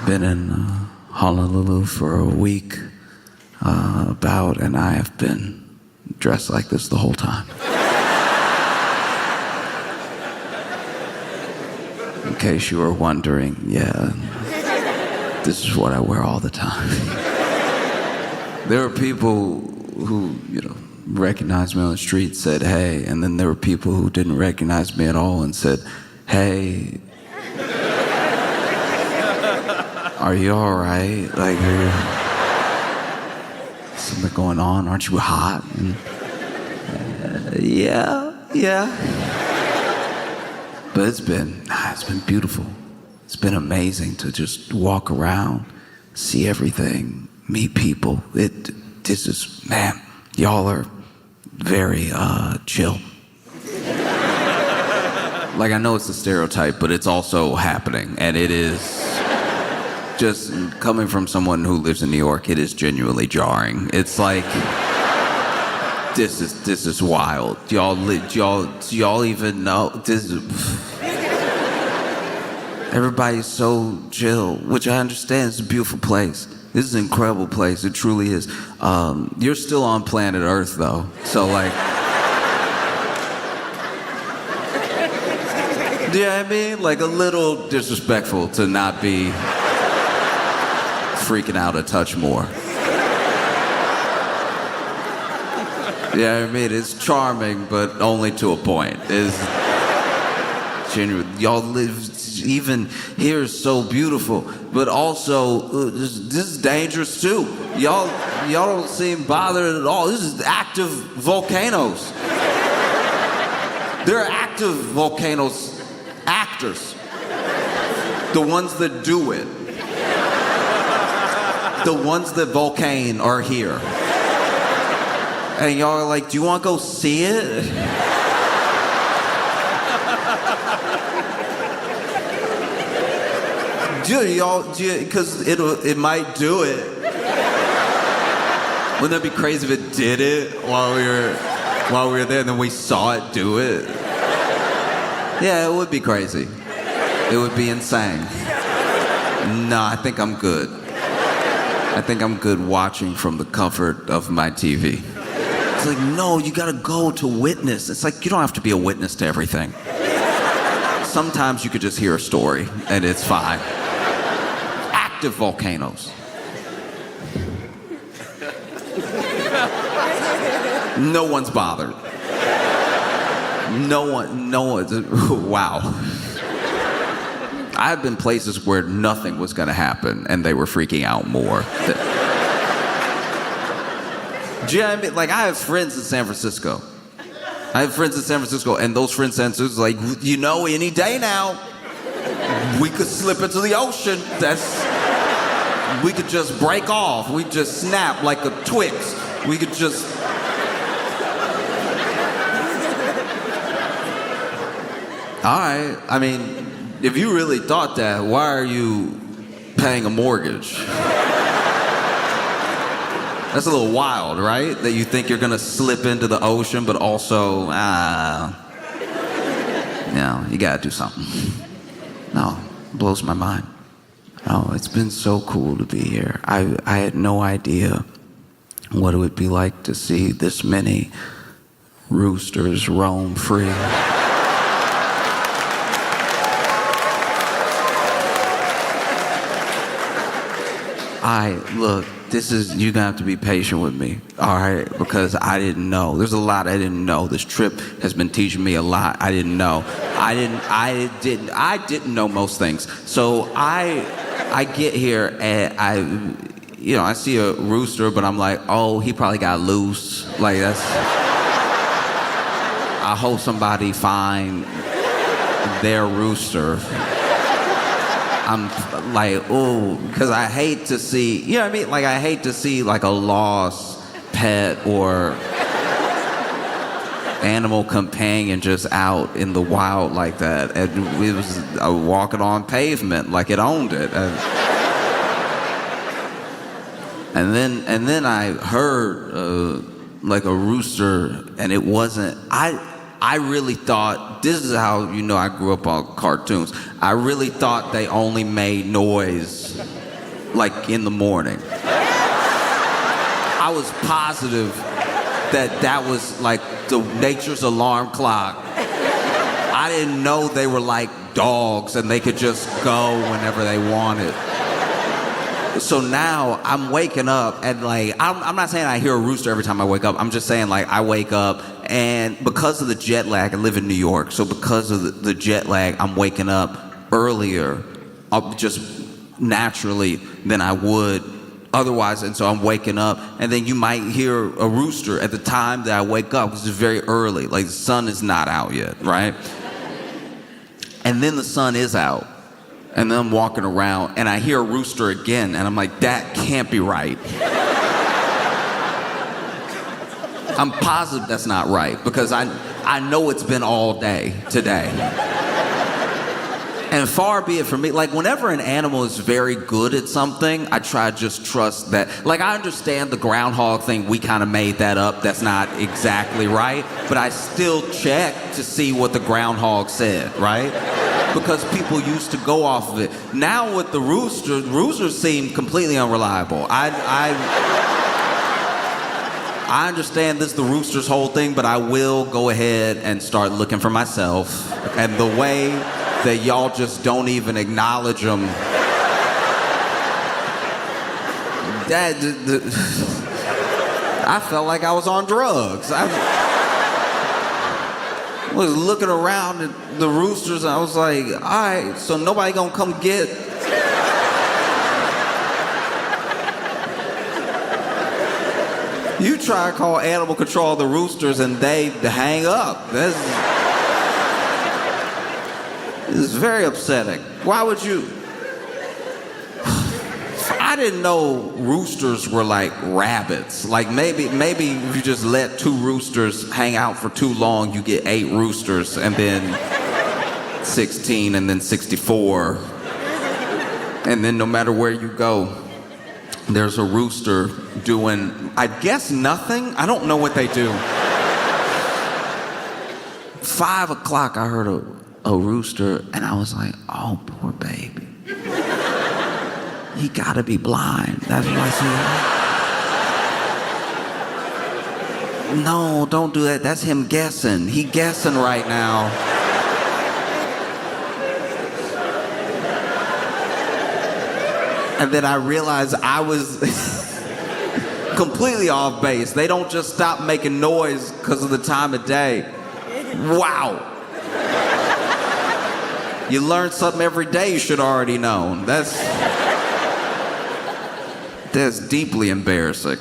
been in Honolulu for a week, and I have been dressed like this the whole time. In case you were wondering, yeah, this is what I wear all the time. There were people who, recognized me on the street, said, hey, and then there were people who didn't recognize me at all and said, hey, are you all right? Like, something going on? Aren't you hot? And, yeah. But it's been beautiful. It's been amazing to just walk around, see everything, meet people. Y'all are very chill. Like, I know it's a stereotype, but it's also happening, and it is just coming from someone who lives in New York. It is genuinely jarring. It's like, this is wild. Do y'all even know this? Everybody's so chill, which I understand is a beautiful place. This is an incredible place. It truly is. You're still on planet Earth, though. So, like, do you know what I mean? Like, a little disrespectful to not be freaking out a touch more. Yeah, I mean, it's charming, but only to a point. It's genuine. Y'all live, even here is so beautiful, but also this is dangerous too. Y'all don't seem bothered at all. This is active volcanoes. There are active volcanoes, actors, the ones that do it, the ones that volcane are here. And y'all are like, do you want to go see it? Because it might do it. Wouldn't that be crazy if it did it while we were there and then we saw it do it? Yeah, it would be crazy. It would be insane. No, I think I'm good. I think I'm good watching from the comfort of my TV. It's like, no, you gotta go to witness. It's like, you don't have to be a witness to everything. Sometimes you could just hear a story and it's fine. Active volcanoes. No one's bothered. No one, wow. I've been places where nothing was gonna happen and they were freaking out more. Do you know what I mean? Like, I have friends in San Francisco. And those friends in San Francisco, like, any day now, we could slip into the ocean. We could just break off. We just snap like a Twix. We could just... All right, I mean, if you really thought that, why are you paying a mortgage? That's a little wild, right? That you think you're gonna slip into the ocean, but also, you gotta do something. No, it blows my mind. No, it's been so cool to be here. I had no idea what it would be like to see this many roosters roam free. You're gonna have to be patient with me, all right? Because I didn't know. There's a lot I didn't know. This trip has been teaching me a lot I didn't know. I didn't know most things. So I get here and I see a rooster, but I'm like, oh, he probably got loose. Like, I hope somebody find their rooster. I'm like, oh, because I hate to see, you know what I mean? Like, I hate to see like a lost pet or animal companion just out in the wild like that. And it was walking on pavement like it owned it. And then I heard like a rooster, and it wasn't. I really thought, this is how I grew up on cartoons. I really thought they only made noise like in the morning. I was positive that was like the nature's alarm clock. I didn't know they were like dogs and they could just go whenever they wanted. So now I'm waking up and like, I'm not saying I hear a rooster every time I wake up. I'm just saying like I wake up and because of the jet lag, I live in New York. So because of the jet lag, I'm waking up earlier, just naturally than I would otherwise. And so I'm waking up and then you might hear a rooster at the time that I wake up because it's very early. Like the sun is not out yet, right? And then the sun is out. And then I'm walking around and I hear a rooster again and I'm like, that can't be right. I'm positive that's not right because I know it's been all day today. And far be it from me, like whenever an animal is very good at something, I try to just trust that. Like I understand the groundhog thing, we kind of made that up, that's not exactly right, but I still check to see what the groundhog said, right? Because people used to go off of it. Now with the roosters seem completely unreliable. I understand this, the rooster's whole thing, but I will go ahead and start looking for myself. And the way that y'all just don't even acknowledge them, I felt like I was on drugs. I was looking around at the roosters and I was like, all right, so nobody gonna come get. You try to call animal control of the roosters and they hang up. This is very upsetting. Why would you? I didn't know roosters were like rabbits. Like maybe if you just let 2 roosters hang out for too long, you get 8 roosters and then 16 and then 64. And then no matter where you go, there's a rooster doing, I guess nothing. I don't know what they do. 5 o'clock, I heard a rooster and I was like, oh, poor baby. He gotta be blind. That's what I said. No, don't do that. That's him guessing. He guessing right now. And then I realized I was completely off base. They don't just stop making noise because of the time of day. Wow. You learn something every day you should already know. That's deeply embarrassing.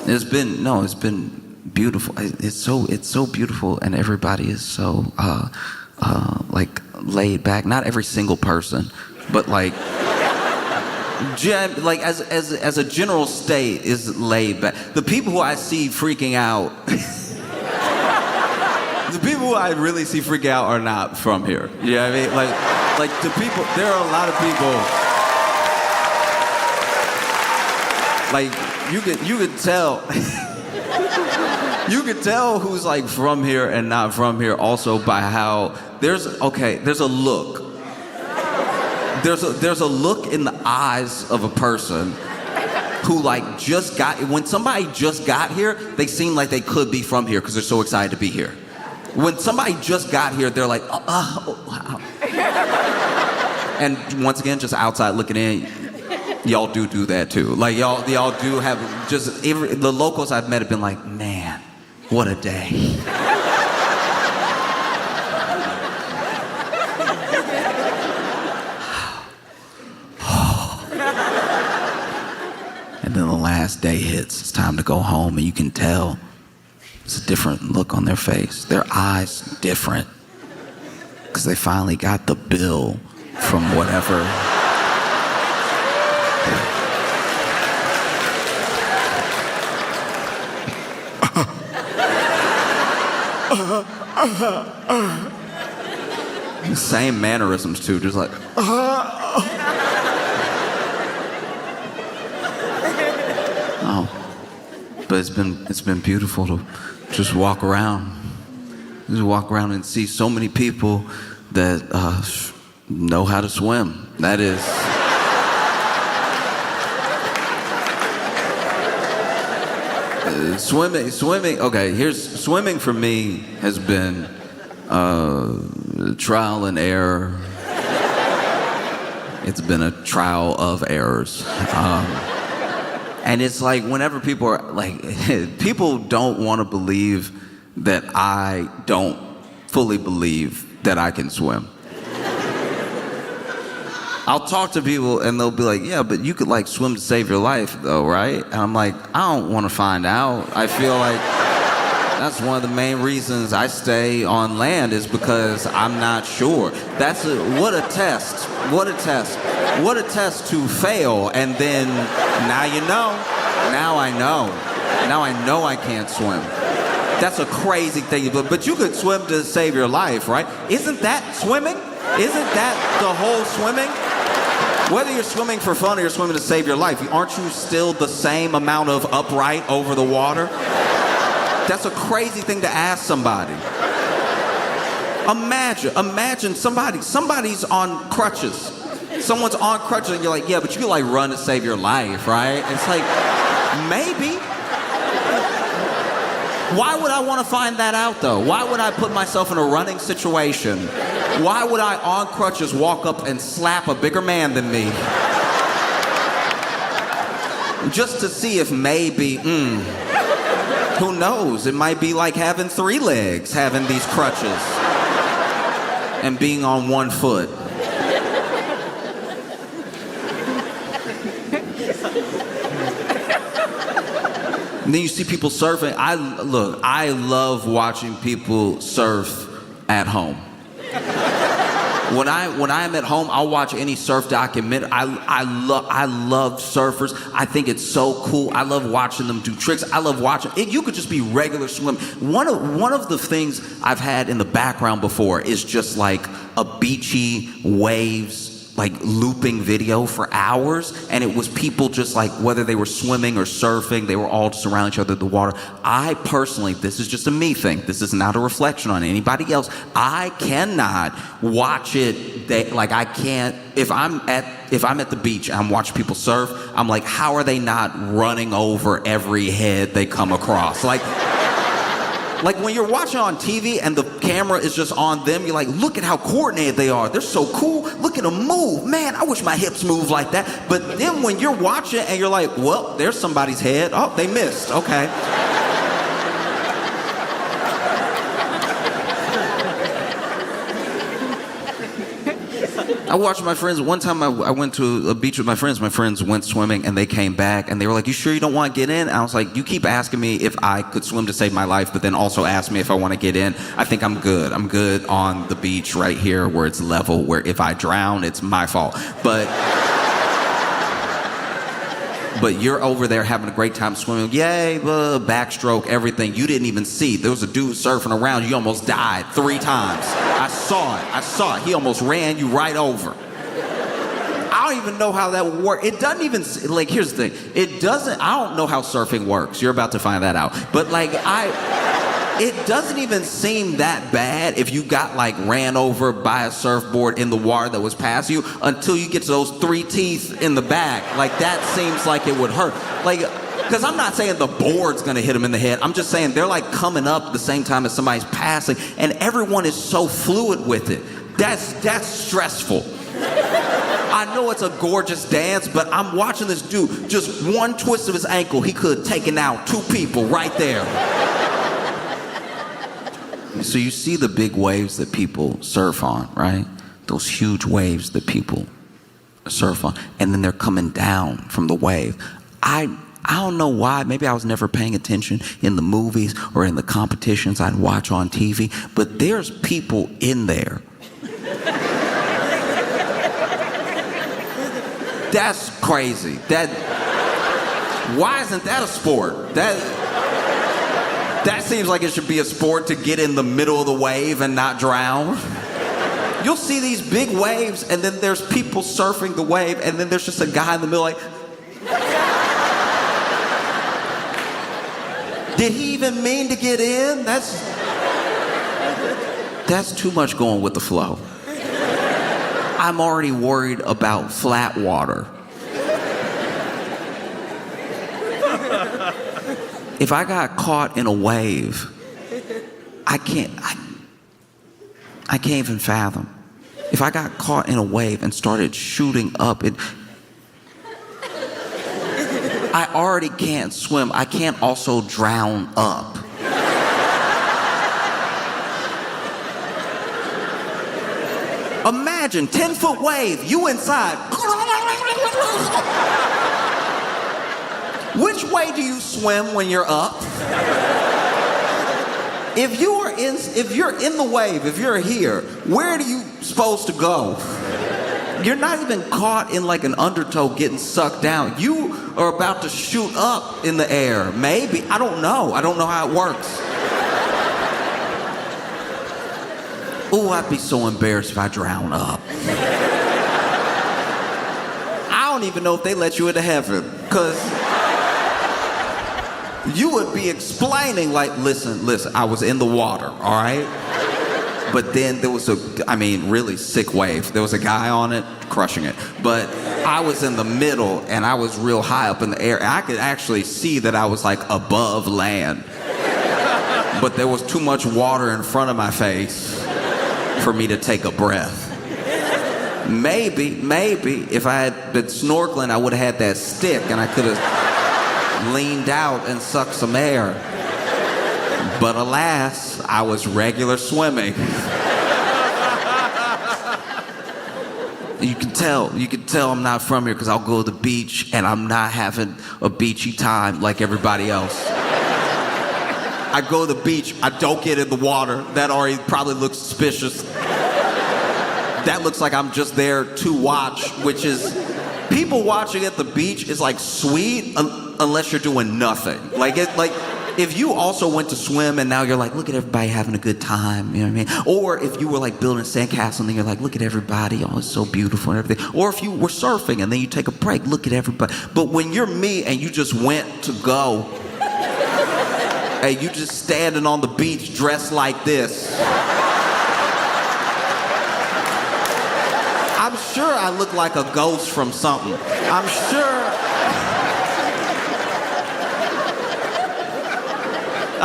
It's been beautiful. It's so beautiful, and everybody is so like laid back. Not every single person, but like as a general state is laid back. The people who I see freaking out, the people who I really see freaking out are not from here. You know what I mean? Like the people. There are a lot of people. Like you could tell you could tell who's like from here and not from here also by how there's a look. There's a look in the eyes of a person who like when somebody just got here, they seem like they could be from here because they're so excited to be here. When somebody just got here, they're like, oh wow. And once again, just outside looking in, y'all do that too. Like y'all do have the locals I've met have been like, man, what a day. And then the last day hits. It's time to go home, and you can tell it's a different look on their face. Their eyes different because they finally got the bill from whatever. Same mannerisms too, just like. Oh, but it's been beautiful to just walk around and see so many people that know how to swim. That is. Swimming. Okay, swimming for me has been trial and error. It's been a trial of errors. And it's like whenever people are like, people don't want to believe that I don't fully believe that I can swim. I'll talk to people and they'll be like, yeah, but you could like swim to save your life though, right? And I'm like, I don't want to find out. I feel like that's one of the main reasons I stay on land is because I'm not sure. What a test. What a test. What a test to fail. And then now you know. Now I know. Now I know I can't swim. That's a crazy thing. But you could swim to save your life, right? Isn't that swimming? Isn't that the whole swimming? Whether you're swimming for fun or you're swimming to save your life, aren't you still the same amount of upright over the water? That's a crazy thing to ask somebody. Imagine somebody's on crutches. Someone's on crutches and you're like, yeah, but you can like run to save your life, right? And it's like, maybe. Why would I want to find that out though? Why would I put myself in a running situation? Why would I on crutches walk up and slap a bigger man than me? Just to see if maybe, who knows? It might be like having 3 legs, having these crutches and being on 1 foot. And then you see people surfing. I love watching people surf at home. When I'm at home, I'll watch any surf documentary. I love surfers. I think it's so cool. I love watching them do tricks. I love watching it. You could just be regular swim. One of the things I've had in the background before is just like a beachy waves, like looping video for hours, and it was people just like, whether they were swimming or surfing, they were all just around each other in the water. I personally, this is just a me thing, this is not a reflection on anybody else, I cannot watch it, I can't, if I'm at the beach and I'm watching people surf, I'm like, how are they not running over every head they come across? Like when you're watching on TV and the camera is just on them, you're like, look at how coordinated they are. They're so cool. Look at them move. Man, I wish my hips moved like that. But then when you're watching and you're like, well, there's somebody's head. Oh, they missed. Okay. I watched my friends. One time I went to a beach with my friends. My friends went swimming and they came back and they were like, you sure you don't want to get in? And I was like, you keep asking me if I could swim to save my life, but then also ask me if I want to get in. I think I'm good. I'm good on the beach right here where it's level, where if I drown, it's my fault. But you're over there having a great time swimming. Yay, backstroke, everything. You didn't even see. There was a dude surfing around. You almost died 3 times. I saw it. He almost ran you right over. I don't even know how that would work. It doesn't even, like, here's the thing. I don't know how surfing works. You're about to find that out. But it doesn't even seem that bad if you got like ran over by a surfboard in the water that was past you until you get to those 3 teeth in the back. Like that seems like it would hurt. Like, because I'm not saying the board's gonna hit them in the head. I'm just saying they're like coming up at the same time as somebody's passing and everyone is so fluid with it. That's stressful. I know it's a gorgeous dance, but I'm watching this dude, just one twist of his ankle, he could have taken out 2 people right there. So you see the big waves that people surf on, right? Those huge waves that people surf on. And then they're coming down from the wave. I don't know why. Maybe I was never paying attention in the movies or in the competitions I'd watch on TV. But there's people in there. That's crazy. Why isn't that a sport? That seems like it should be a sport to get in the middle of the wave and not drown. You'll see these big waves and then there's people surfing the wave and then there's just a guy in the middle like, did he even mean to get in? That's too much going with the flow. I'm already worried about flat water. if I got caught in a wave, I can't even fathom. If I got caught in a wave and started shooting up, I already can't swim. I can't also drown up. Imagine 10-foot wave, you inside. Which way do you swim when you're up? If you're in the wave, if you're here, where are you supposed to go? You're not even caught in like an undertow getting sucked down. You are about to shoot up in the air. Maybe. I don't know. I don't know how it works. Oh, I'd be so embarrassed if I drown up. I don't even know if they let you into heaven, because you would be explaining like, listen, I was in the water, all right? But then there was really sick wave. There was a guy on it, crushing it. But I was in the middle, and I was real high up in the air. I could actually see that I was like above land. But there was too much water in front of my face for me to take a breath. Maybe, if I had been snorkeling, I would have had that stick, and I could have leaned out and sucked some air. But alas, I was regular swimming. You can tell I'm not from here because I'll go to the beach and I'm not having a beachy time like everybody else. I go to the beach, I don't get in the water. That already probably looks suspicious. That looks like I'm just there to watch, which is, people watching at the beach is like sweet unless you're doing nothing. If you also went to swim and now you're like, look at everybody having a good time, you know what I mean? Or if you were like building a sandcastle and then you're like, look at everybody, oh, it's so beautiful and everything. Or if you were surfing and then you take a break, look at everybody. But when you're me and you just went to go, and you just standing on the beach dressed like this, I'm sure I look like a ghost from something. I'm sure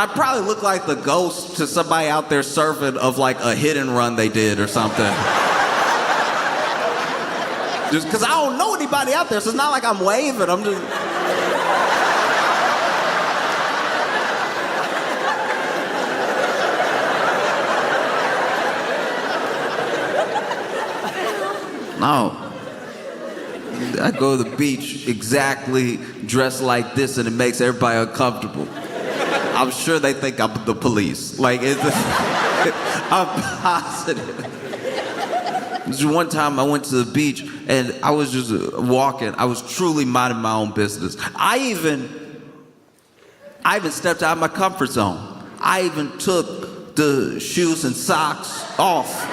I probably look like the ghost to somebody out there surfing of like a hit and run they did or something. Just because I don't know anybody out there, so it's not like I'm waving. I'm just... No. I go to the beach exactly dressed like this and it makes everybody uncomfortable. I'm sure they think I'm the police. Like, I'm positive. Just one time I went to the beach and I was just walking. I was truly minding my own business. I even stepped out of my comfort zone. I even took the shoes and socks off.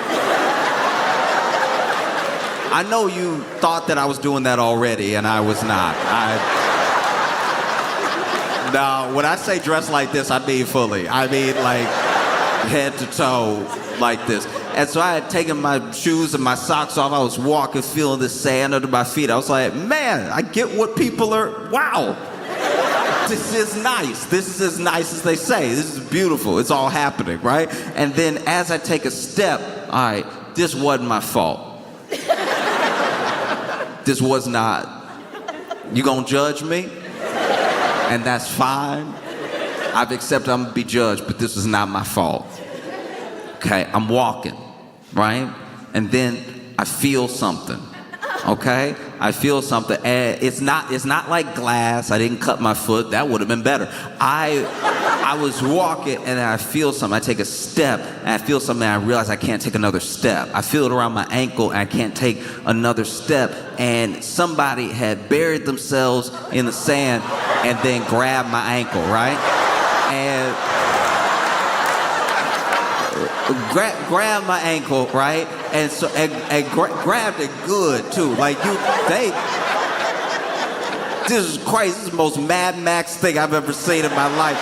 I know you thought that I was doing that already, and I was not. No, when I say dress like this, I mean fully. I mean like head to toe like this. And so I had taken my shoes and my socks off. I was walking, feeling the sand under my feet. I was like, man, I get what people are, wow. This is nice. This is as nice as they say. This is beautiful. It's all happening, right? And then as I take a step, all right, this wasn't my fault. This was not. You gonna judge me? And that's fine. I've accepted I'm gonna be judged, but this is not my fault. Okay, I'm walking, right? And then I feel something, okay? I feel something, and it's not like glass. I didn't cut my foot. That would have been better. I was walking, and then I feel something. I take a step, and I feel something, and I realize I can't take another step. I feel it around my ankle, and I can't take another step. And somebody had buried themselves in the sand and then grabbed my ankle, right? And grabbed my ankle, right? And so grabbed it good too. Like this is crazy. This is the most Mad Max thing I've ever seen in my life.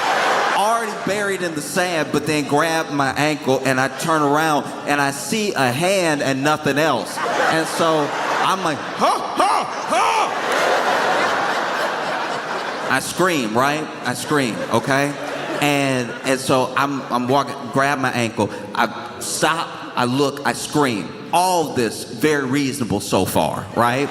Already buried in the sand, but then grabbed my ankle, and I turn around and I see a hand and nothing else. And so I'm like, ha, ha, ha! I scream, right? I scream, okay? And so I'm walking, grab my ankle, I stop, I look, I scream. All this very reasonable so far, right?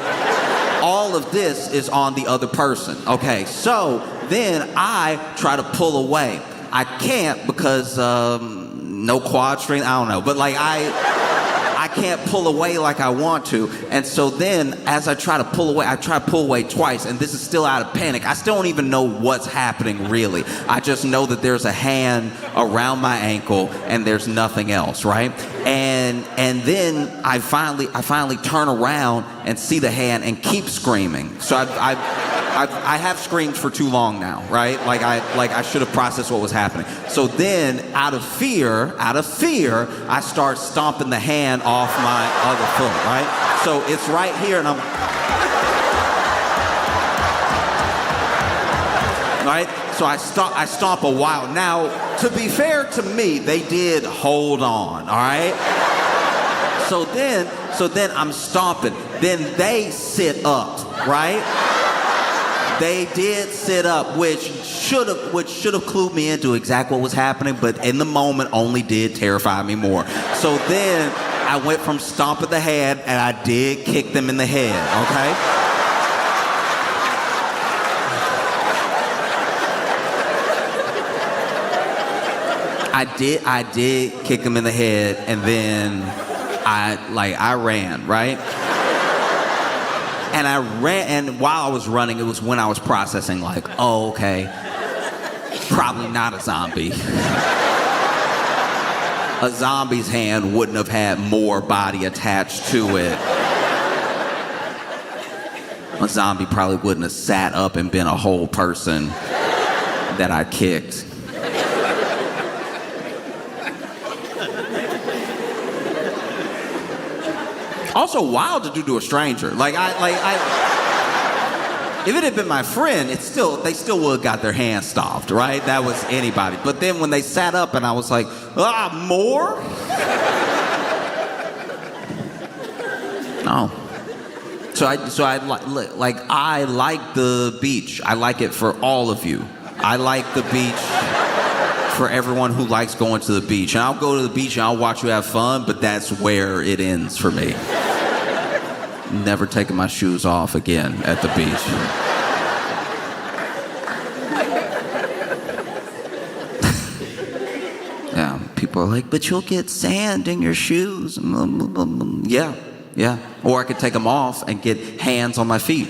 All of this is on the other person. Okay, so then I try to pull away. I can't because no quad strength, I don't know. But like I can't pull away like I want to. And so then as I try to pull away, I try to pull away twice, and this is still out of panic. I still don't even know what's happening really. I just know that there's a hand around my ankle and there's nothing else, right? And then I finally turn around and see the hand and keep screaming. So I have screamed for too long now, right? Like I should have processed what was happening. So then out of fear, I start stomping the hand off my other foot, right? So it's right here, and I'm right. So I stomp a while. Now, to be fair to me, they did hold on, all right? So then I'm stomping. Then they sit up, right? They did sit up, which should have clued me into exactly what was happening, but in the moment only did terrify me more. So then I went from stomping the hand, and I did kick them in the head, okay? I did kick him in the head, and then I ran, right? And I ran, and while I was running, it was when I was processing, like, oh, okay, probably not a zombie. A zombie's hand wouldn't have had more body attached to it. A zombie probably wouldn't have sat up and been a whole person that I kicked. Also wild to do to a stranger. If it had been my friend, they still would have got their hand stomped, right? That was anybody. But then when they sat up and I was like, more? No. So I like the beach. I like it for all of you. I like the beach for everyone who likes going to the beach. And I'll go to the beach and I'll watch you have fun, but that's where it ends for me. Never taking my shoes off again at the beach. Yeah, people are like, but you'll get sand in your shoes. Yeah. Or I could take them off and get hands on my feet.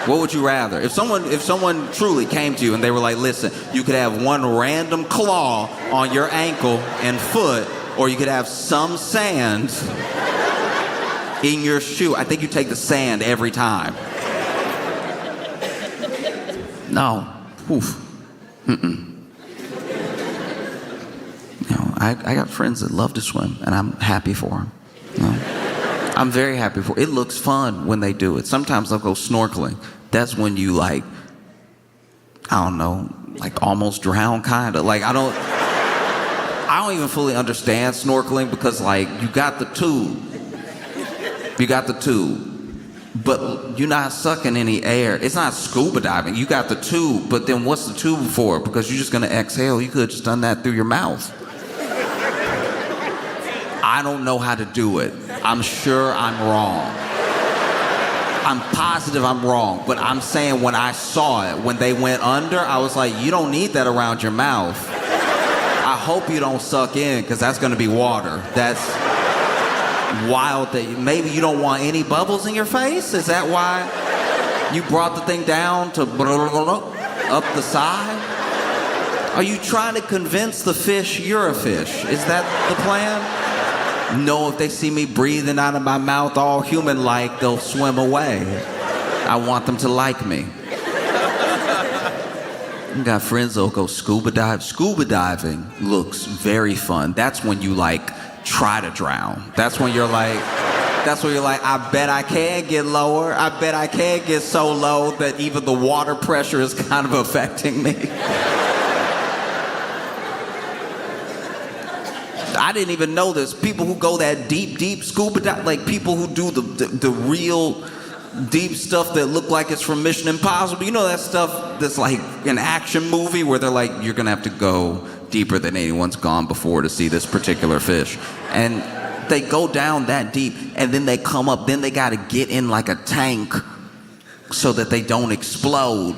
What would you rather? If someone truly came to you and they were like, listen, you could have one random claw on your ankle and foot, or you could have some sand in your shoe. I think you take the sand every time. No. Oof. I got friends that love to swim, and I'm happy for them. I'm very happy for it. It looks fun when they do it. Sometimes they'll go snorkeling. That's when you almost drown, kind of. I don't even fully understand snorkeling because you got the tube, but you're not sucking any air. It's not scuba diving. You got the tube, but then what's the tube for? Because you're just gonna exhale. You could have just done that through your mouth. I don't know how to do it. I'm sure I'm wrong. I'm positive I'm wrong, but I'm saying when I saw it, when they went under, I was like, you don't need that around your mouth. I hope you don't suck in, because that's gonna be water. That's wild that maybe you don't want any bubbles in your face? Is that why you brought the thing down to up the side? Are you trying to convince the fish you're a fish? Is that the plan? No, if they see me breathing out of my mouth all human-like, they'll swim away. I want them to like me. I got friends that'll go scuba dive. Scuba diving looks very fun. That's when you try to drown. That's when you're like, I bet I can get lower. I bet I can get so low that even the water pressure is kind of affecting me. I didn't even know this. People who go that deep scuba dive, people who do the real deep stuff that look like it's from Mission Impossible. You know that stuff that's like an action movie where they're like, you're gonna have to go deeper than anyone's gone before to see this particular fish. And they go down that deep and then they come up, then they gotta get in like a tank so that they don't explode.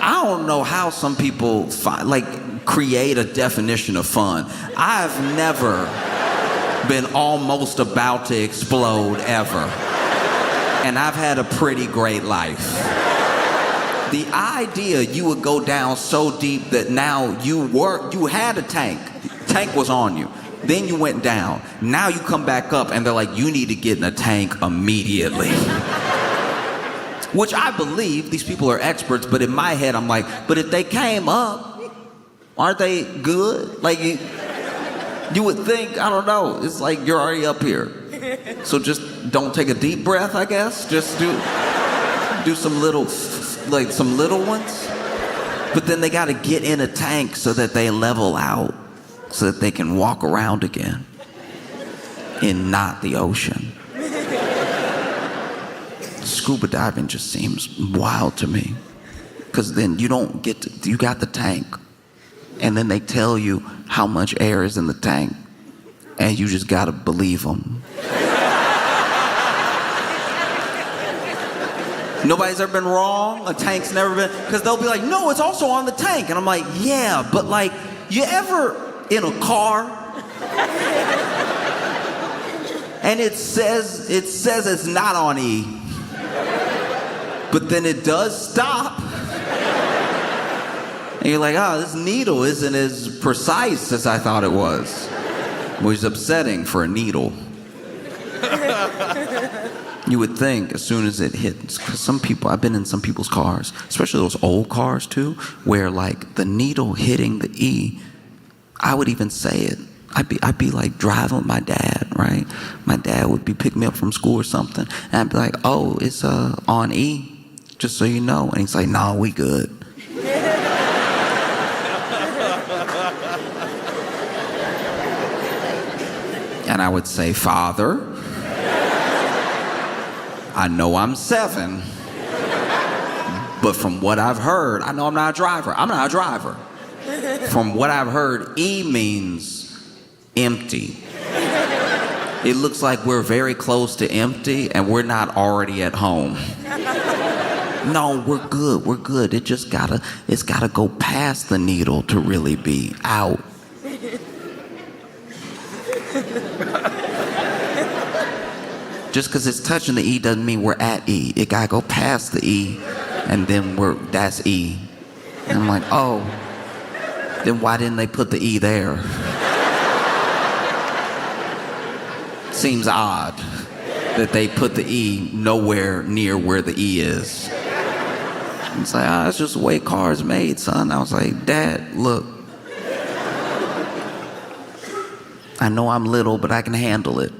I don't know how some people create a definition of fun. I've never been almost about to explode ever. And I've had a pretty great life. The idea you would go down so deep that now you had a tank. Tank was on you. Then you went down. Now you come back up and they're like, you need to get in a tank immediately. Which I believe these people are experts, but in my head I'm like, but if they came up, aren't they good? Like, you would think, I don't know, it's like you're already up here. So just don't take a deep breath, I guess. Just do some little ones. But then they got to get in a tank so that they level out, so that they can walk around again in not the ocean. Scuba diving just seems wild to me, because then you got the tank, and then they tell you how much air is in the tank, and you just gotta believe them. Nobody's ever been wrong. A tank's never been, because they'll be like, no, it's also on the tank, and I'm like, yeah, but like, you ever in a car and it says it's not on E, but then it does stop. And you're like, oh, this needle isn't as precise as I thought it was. Which is upsetting for a needle. You would think as soon as it hits, because some people, I've been in some people's cars, especially those old cars too, where like the needle hitting the E, I would even say it. I'd be like driving with my dad, right? My dad would be picking me up from school or something, and I'd be like, oh, it's on E, just so you know. And he's like, no, we good. And I would say, Father, I know I'm 7, but from what I've heard, I know I'm not a driver. I'm not a driver. From what I've heard, E means empty. It looks like we're very close to empty and we're not already at home. No, we're good. It's gotta go past the needle to really be out. Just because it's touching the E doesn't mean we're at E. It gotta go past the E, and then that's E. And I'm like, oh, then why didn't they put the E there? Seems odd that they put the E nowhere near where the E is. It's like, that's just the way cars made, son. I was like, Dad, look, I know I'm little, but I can handle it.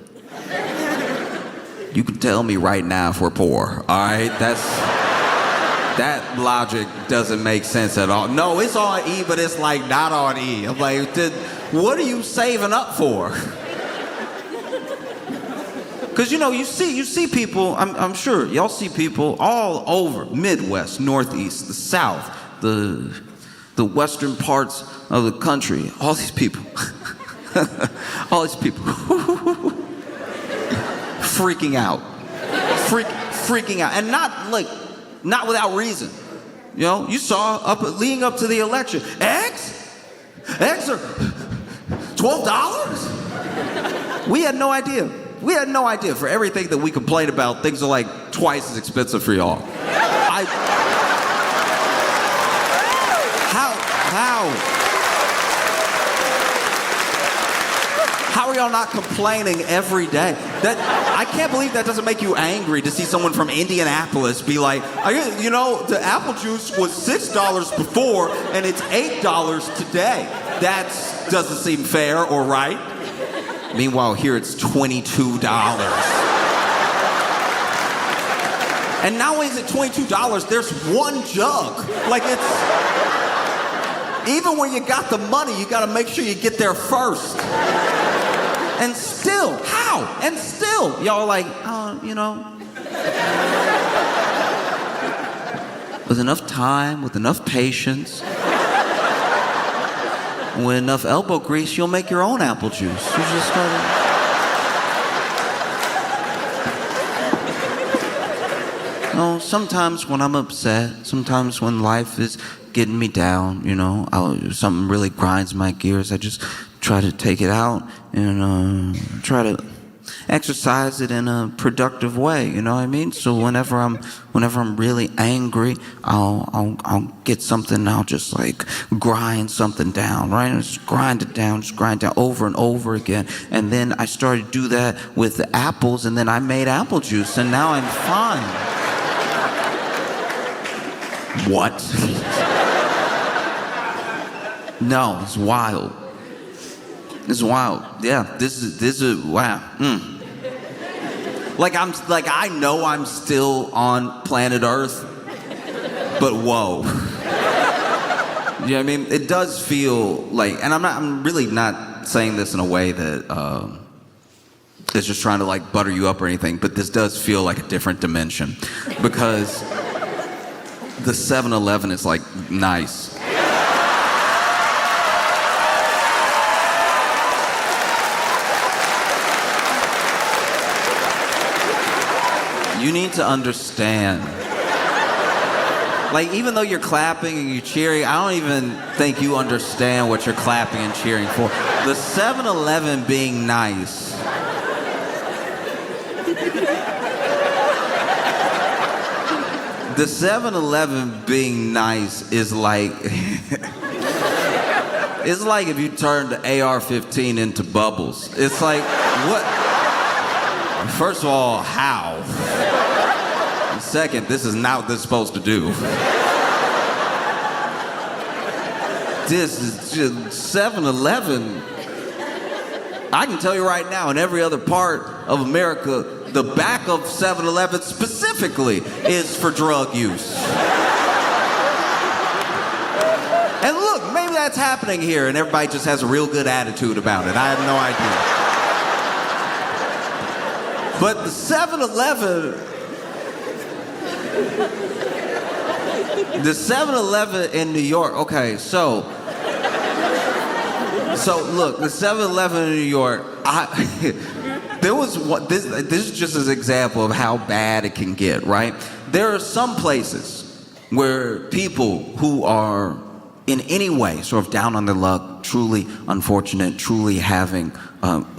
You can tell me right now if we're poor, all right? That logic doesn't make sense at all. No, it's on E, but it's like not on E. I'm like, what are you saving up for? Because, you see people, I'm sure, y'all see people all over, Midwest, Northeast, the South, the western parts of the country, all these people. Freaking out. Freaking out. And not without reason. You saw leading up to the election, eggs are $12? We had no idea. For everything that we complain about, things are like twice as expensive for y'all. How are y'all not complaining every day? I can't believe that doesn't make you angry to see someone from Indianapolis be like, the apple juice was $6 before and it's $8 today. That doesn't seem fair or right. Meanwhile, here it's $22. And not only is it $22, there's one jug. Like, even when you got the money, you got to make sure you get there first. And still, how? And still, y'all like, with enough time, with enough patience, with enough elbow grease, you'll make your own apple juice. You just gotta... Sometimes when I'm upset, sometimes when life is getting me down, something really grinds my gears, I just try to take it out and try to exercise it in a productive way, you know what I mean? So whenever I'm really angry, I'll get something and I'll just like grind something down, right? And just grind it down over and over again. And then I started to do that with the apples, and then I made apple juice, and now I'm fine. What? No, it's wild. It's wild. Yeah, this is wow. I know I'm still on planet Earth, but whoa. You know what I mean? It does feel like, and I'm really not saying this in a way that is just trying to like butter you up or anything, but this does feel like a different dimension, because the 7-Eleven is like nice. You need to understand. Like, even though you're clapping and you're cheering, I don't even think you understand what you're clapping and cheering for. The 7-Eleven being nice. The 7-Eleven being nice is like... it's like if you turned the AR-15 into bubbles. It's like, what? First of all, how? Second, this is not what this is supposed to do. This is just 7-Eleven. I can tell you right now, in every other part of America, the back of 7-Eleven specifically is for drug use. And look, maybe that's happening here and everybody just has a real good attitude about it. I have no idea. But the 7-Eleven... The 7-Eleven in New York, okay, so look, the 7-Eleven in New York, this is just an example of how bad it can get, right? There are some places where people who are in any way sort of down on their luck, truly unfortunate, truly having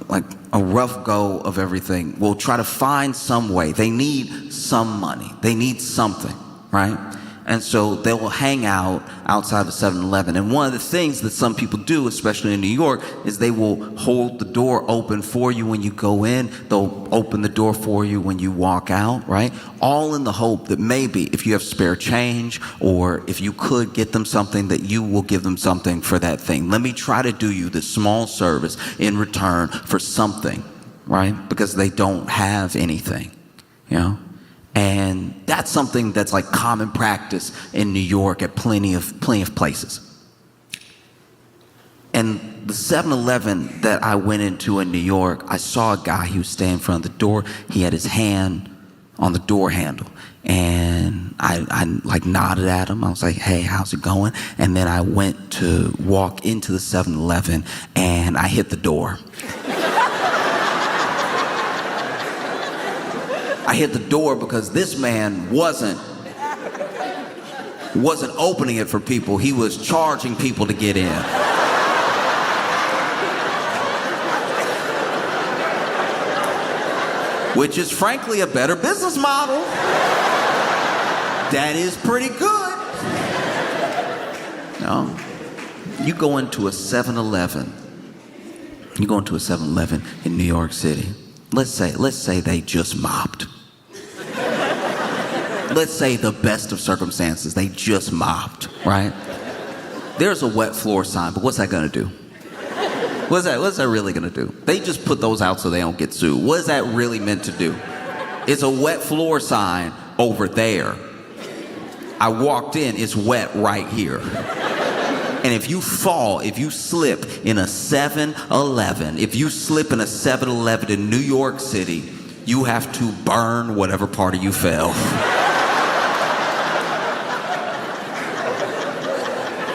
like a rough go of everything, will try to find some way. They need some money. They need something, right? And so they will hang out outside of 7-Eleven. And one of the things that some people do, especially in New York, is they will hold the door open for you when you go in. They'll open the door for you when you walk out, right? All in the hope that maybe if you have spare change or if you could get them something, that you will give them something for that thing. Let me try to do you this small service in return for something, right? Because they don't have anything, you know? And that's something that's like common practice in New York at plenty of places. And the 7-Eleven that I went into in New York, I saw a guy, he was standing in front of the door. He had his hand on the door handle. And I like nodded at him. I was like, hey, how's it going? And then I went to walk into the 7-Eleven and I hit the door. I hit the door because this man wasn't opening it for people. He was charging people to get in. Which is frankly a better business model. That is pretty good. No. You go into a 7-Eleven. You go into a 7-Eleven in New York City. Let's say they just mopped. Let's say the best of circumstances, they just mopped, right? There's a wet floor sign, but what's that gonna do? What's that really gonna do? They just put those out so they don't get sued. What is that really meant to do? It's a wet floor sign over there. I walked in, it's wet right here. And if you fall, if you slip in a 7-Eleven, if you slip in a 7-Eleven in New York City, you have to burn whatever part of you fell.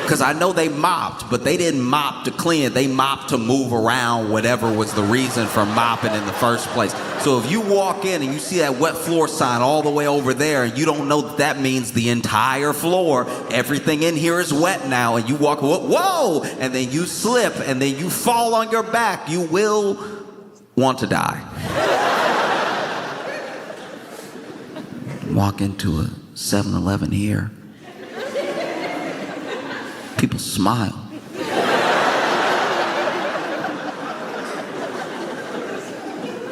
Because I know they mopped, but they didn't mop to clean it. They mopped to move around whatever was the reason for mopping in the first place. So if you walk in and you see that wet floor sign all the way over there, and you don't know that means the entire floor, everything in here is wet now, and you walk, whoa, and then you slip, and then you fall on your back, you will want to die. Walk into a 7-Eleven here. People smile.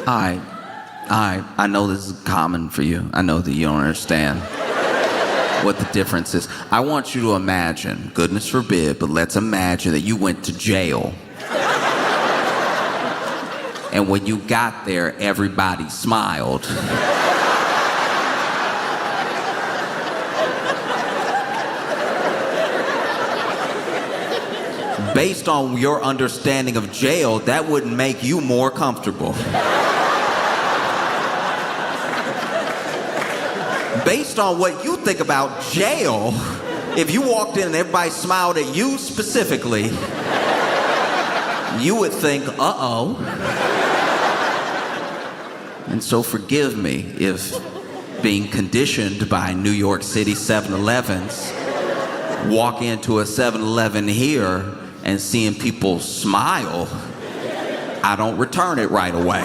I know this is common for you. I know that you don't understand what the difference is. I want you to imagine, goodness forbid, but let's imagine that you went to jail. And when you got there, everybody smiled. Based on your understanding of jail, that wouldn't make you more comfortable. Based on what you think about jail, if you walked in and everybody smiled at you specifically, you would think, uh-oh. And so forgive me if being conditioned by New York City 7-Elevens, walk into a 7-Eleven here and seeing people smile, I don't return it right away.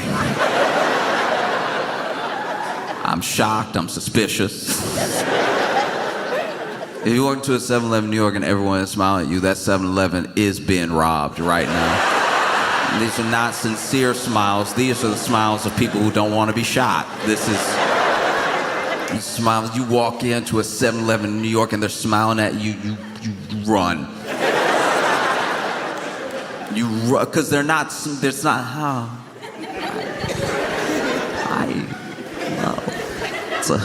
I'm shocked, I'm suspicious. If you walk into a 7-Eleven in New York and everyone is smiling at you, that 7-Eleven is being robbed right now. These are not sincere smiles. These are the smiles of people who don't want to be shot. This is these smiles. You walk into a 7-Eleven in New York and they're smiling at you, you run. You run, because there's not, oh, it's a,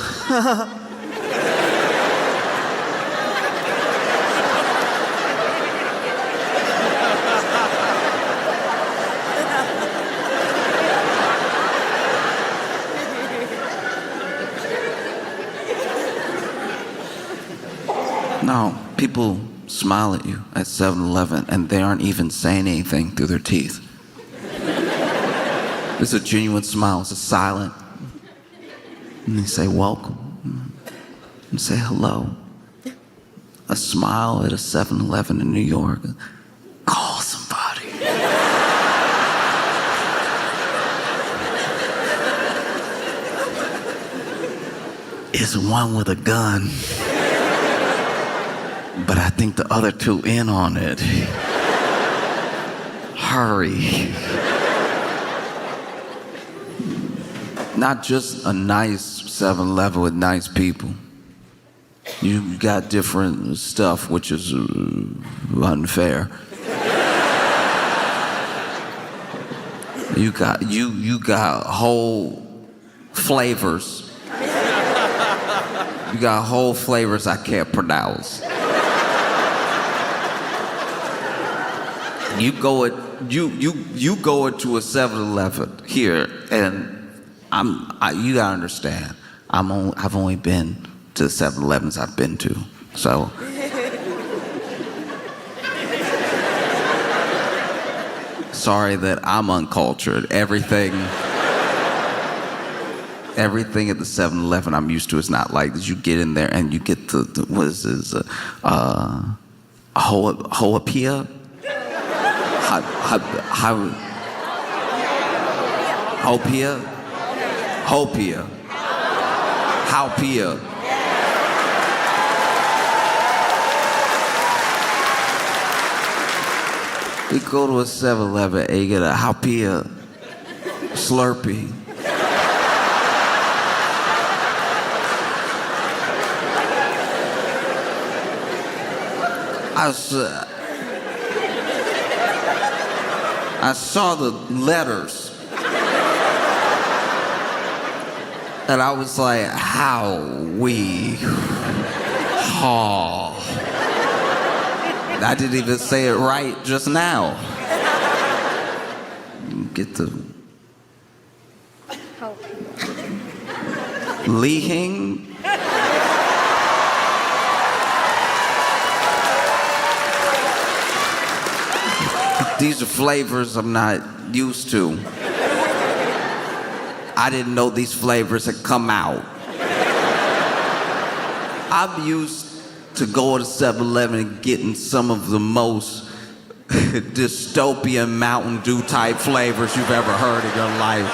no, people smile at you at 7-Eleven and they aren't even saying anything through their teeth. It's a genuine smile. It's a silent. And they say welcome. And say hello. A smile at a 7-Eleven in New York. Call somebody. It's one with a gun. But I think the other two in on it. Hurry. Not just a nice 7-Eleven with nice people. You got different stuff, which is unfair. You got whole flavors. You got whole flavors I can't pronounce. You go into a 7-Eleven here, and you gotta understand. I've only been to the 7-Elevens I've been to, so. Sorry that I'm uncultured. Everything at the 7-Eleven I'm used to is not like this. You get in there and you get the what is this? Hawai? Hopia. We go to a 7-Eleven and you get a Hopia Slurpee. I saw the letters. And I was like, I didn't even say it right just now. Get the... Lihing. These are flavors I'm not used to. I didn't know these flavors had come out. I'm used to going to 7-Eleven and getting some of the most dystopian Mountain Dew type flavors you've ever heard in your life.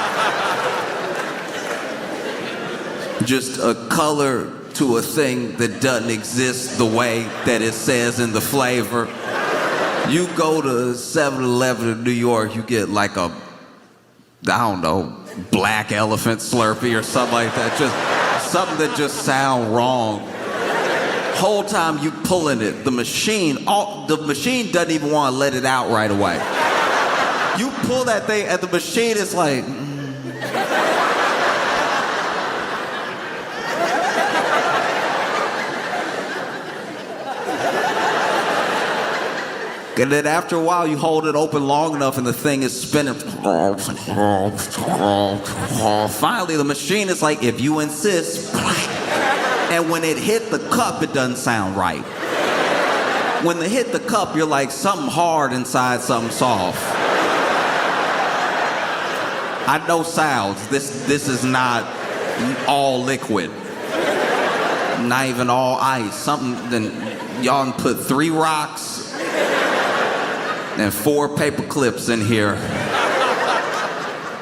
Just a color to a thing that doesn't exist the way that it says in the flavor. You go to 7-Eleven in New York, you get like a, I don't know, black elephant Slurpee or something like that. Just something that just sound wrong. Whole time you pulling it, the machine doesn't even want to let it out right away. You pull that thing and the machine is like, And then after a while, you hold it open long enough and the thing is spinning. Finally, the machine is like, if you insist. And when it hit the cup, it doesn't sound right. When they hit the cup, you're like, something hard inside, something soft. I know sounds. This is not all liquid. Not even all ice. Something, then y'all put 3 rocks and 4 paper clips in here.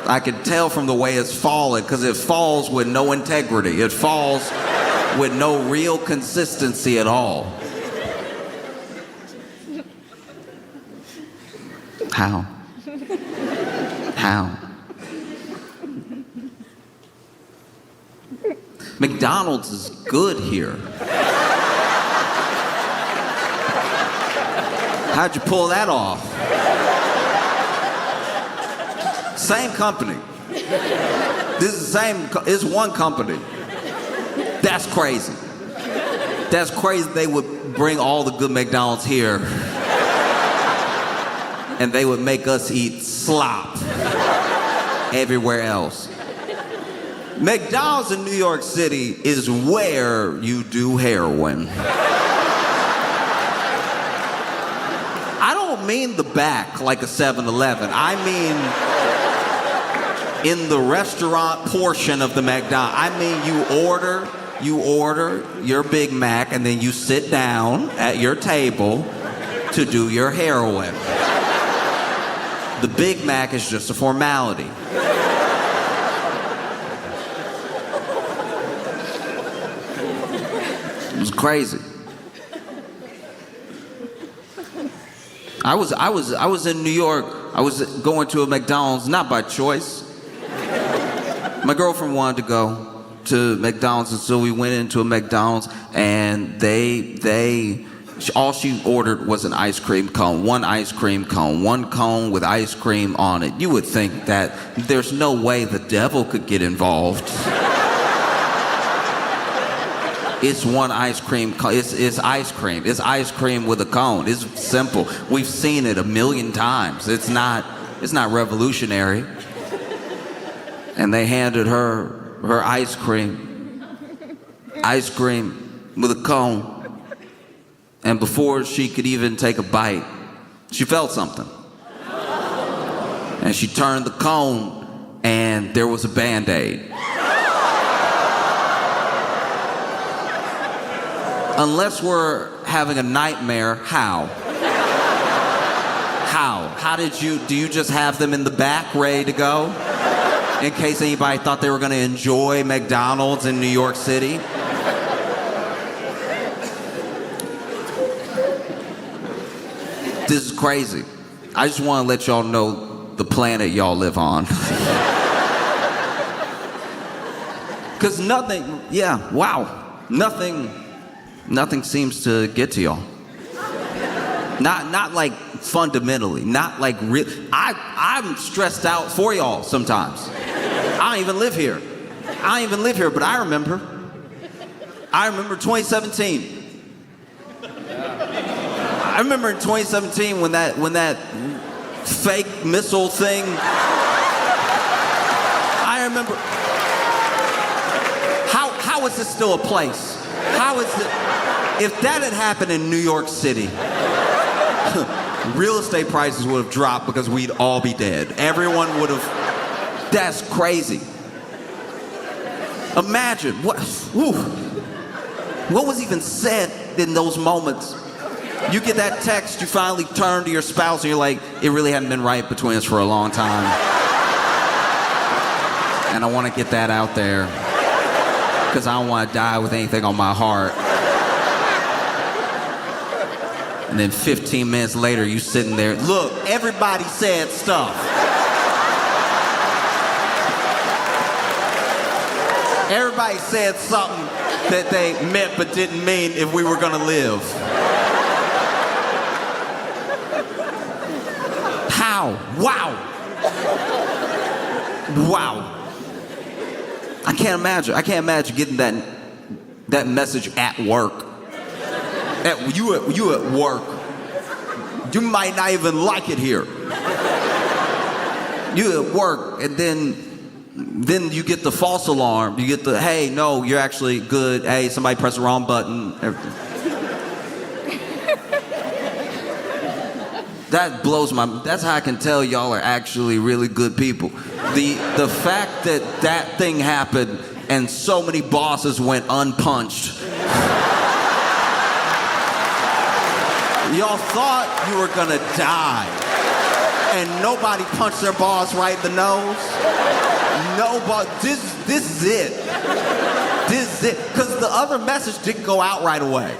I can tell from the way it's falling, because it falls with no integrity. It falls with no real consistency at all. How? McDonald's is good here. How'd you pull that off? Same company. This is the same, it's one company. That's crazy. That's crazy they would bring all the good McDonald's here and they would make us eat slop everywhere else. McDonald's in New York City is where you do heroin. I don't mean the back like a 7-Eleven. I mean in the restaurant portion of the McDonald's. I mean you order your Big Mac and then you sit down at your table to do your heroin. The Big Mac is just a formality. It was crazy. I was in New York. I was going to a McDonald's, not by choice. My girlfriend wanted to go to McDonald's, and so we went into a McDonald's, and all she ordered was an ice cream cone, one ice cream cone, one cone with ice cream on it. You would think that there's no way the devil could get involved. It's one ice cream cone. It's ice cream. It's ice cream with a cone. It's simple. We've seen it 1,000,000 times. It's not revolutionary. And they handed her ice cream with a cone. And before she could even take a bite, she felt something. And she turned the cone, and there was a Band-Aid. Unless we're having a nightmare, how? Do you just have them in the back ready to go? In case anybody thought they were going to enjoy McDonald's in New York City? This is crazy. I just want to let y'all know the planet y'all live on. Because nothing seems to get to y'all. Not like fundamentally, not like real. I'm stressed out for y'all sometimes. I don't even live here, but I remember 2017. I remember in 2017 when that fake missile thing. I remember. How is this still a place? How is it? If that had happened in New York City, real estate prices would have dropped because we'd all be dead. Everyone would have. That's crazy. Imagine what was even said in those moments. You get that text, you finally turn to your spouse and you're like, it really hadn't been right between us for a long time. And I want to get that out there because I don't want to die with anything on my heart. And then 15 minutes later, you sitting there, look, everybody said stuff. Everybody said something that they meant but didn't mean if we were gonna live. How? Wow. Wow. I can't imagine getting that message at work. You at work. You might not even like it here. You at work, and then you get the false alarm. You get the, hey, no, you're actually good. Hey, somebody pressed the wrong button. That blows that's how I can tell y'all are actually really good people. The fact that thing happened and so many bosses went unpunched. Y'all thought you were gonna die. And nobody punched their boss right in the nose. Nobody, this is it. This is it. Because the other message didn't go out right away.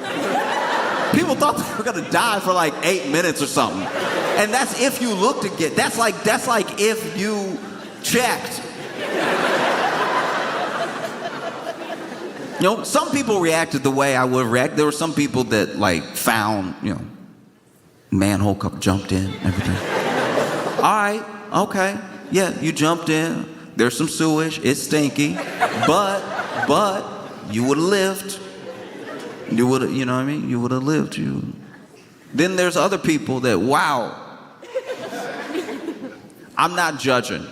People thought they were gonna die for like 8 minutes or something. And that's if you looked again. That's like if you checked. You know, some people reacted the way I would react. There were some people that like found, manhole cup, jumped in, everything. All right, okay, yeah, you jumped in. There's some sewage, it's stinky, but you would have lived. You would have, you know what I mean? You would have lived. Then there's other people that, wow. I'm not judging,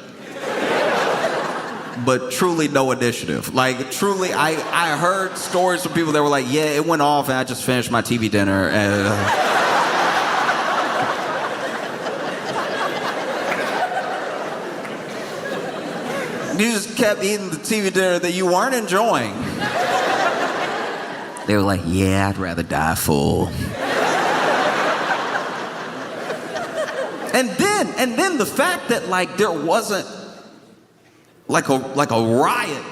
but truly no initiative. Like, truly, I heard stories from people that were like, yeah, it went off and I just finished my TV dinner. And, you just kept eating the TV dinner that you weren't enjoying. They were like, yeah, I'd rather die full. And then the fact that like there wasn't like a riot.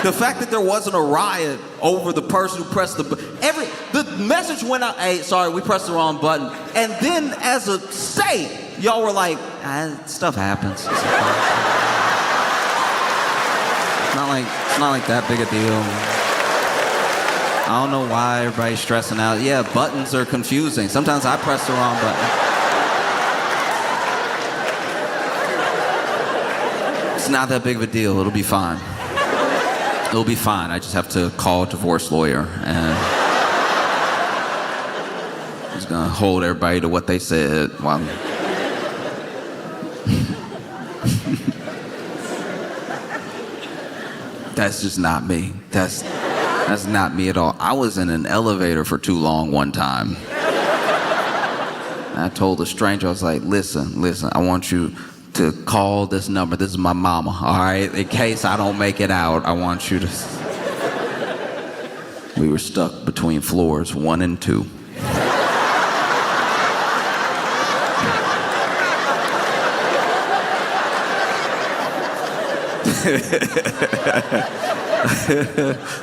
The fact that there wasn't a riot over the person who pressed the message went out, hey, sorry, we pressed the wrong button. And then as a state, y'all were like, stuff happens. It's not like that big a deal. I don't know why everybody's stressing out. Yeah, buttons are confusing. Sometimes I press the wrong button. It's not that big of a deal. It'll be fine. It'll be fine. I just have to call a divorce lawyer and he's gonna hold everybody to what they said while That's just not me. That's not me at all. I was in an elevator for too long one time. I told a stranger, I was like, listen, I want you to call this number. This is my mama, all right? In case I don't make it out, I want you to... We were stuck between floors 1 and 2.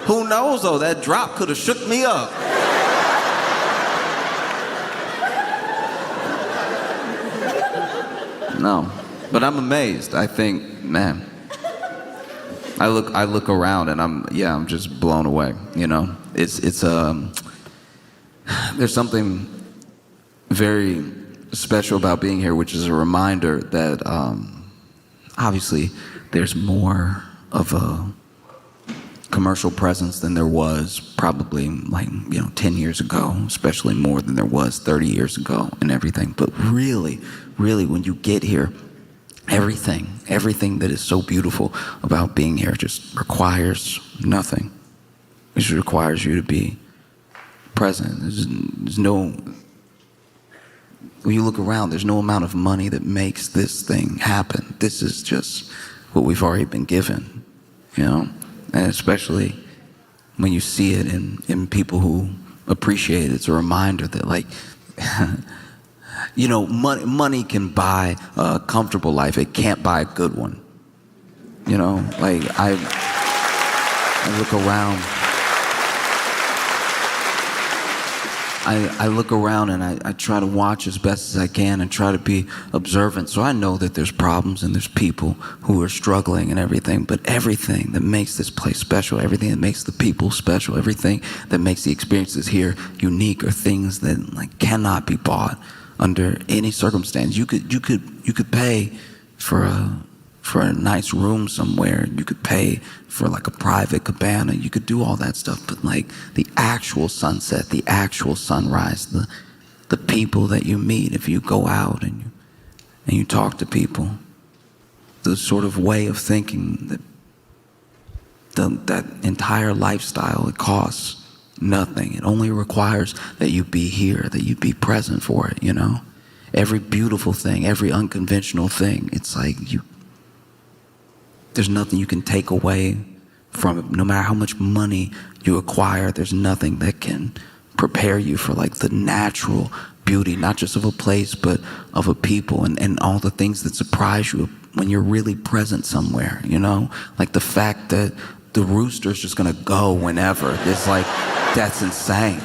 Who knows though, that drop could have shook me up. No, but I'm amazed. I think, man, I look around and I'm just blown away. It's there's something very special about being here, which is a reminder that obviously there's more of commercial presence than there was probably 10 years ago, especially more than there was 30 years ago and everything. But really, when you get here, everything that is so beautiful about being here just requires nothing. It just requires you to be present. There's no, when you look around, there's no amount of money that makes this thing happen. This is just what we've already been given, And especially when you see it in people who appreciate it, it's a reminder that money can buy a comfortable life. It can't buy a good one. I look around. I look around and I try to watch as best as I can and try to be observant. So I know that there's problems and there's people who are struggling and everything, but everything that makes this place special, everything that makes the people special, everything that makes the experiences here unique are things that cannot be bought under any circumstance. You could pay for a nice room somewhere. You could pay for a private cabana. You could do all that stuff. But the actual sunset, the actual sunrise, the people that you meet, if you go out and you talk to people, the sort of way of thinking that entire lifestyle, it costs nothing. It only requires that you be here, that you be present for it, Every beautiful thing, every unconventional thing, it's there's nothing you can take away from it. No matter how much money you acquire, there's nothing that can prepare you for the natural beauty, not just of a place, but of a people and all the things that surprise you when you're really present somewhere, Like the fact that the rooster's just gonna go whenever. It's that's insane.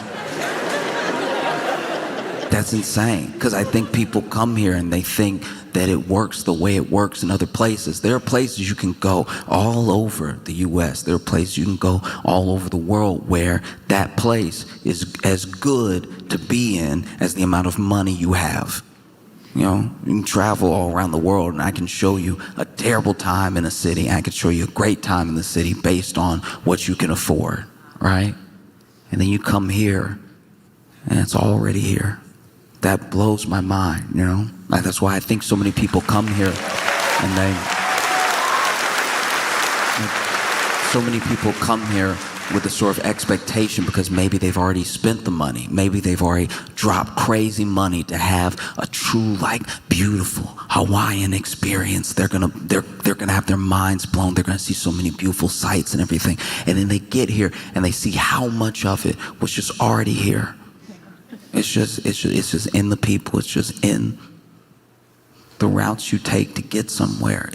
That's insane, because I think people come here and they think that it works the way it works in other places. There are places you can go all over the U.S. There are places you can go all over the world where that place is as good to be in as the amount of money you have. You can travel all around the world and I can show you a terrible time in a city. I can show you a great time in the city based on what you can afford, right? And then you come here and it's already here. That blows my mind, That's why I think so many people come here and so many people come here with a sort of expectation because maybe they've already spent the money. Maybe they've already dropped crazy money to have a true, beautiful Hawaiian experience. They're gonna have their minds blown. They're gonna see so many beautiful sights and everything. And then they get here and they see how much of it was just already here. It's just in the people. It's just in the routes you take to get somewhere.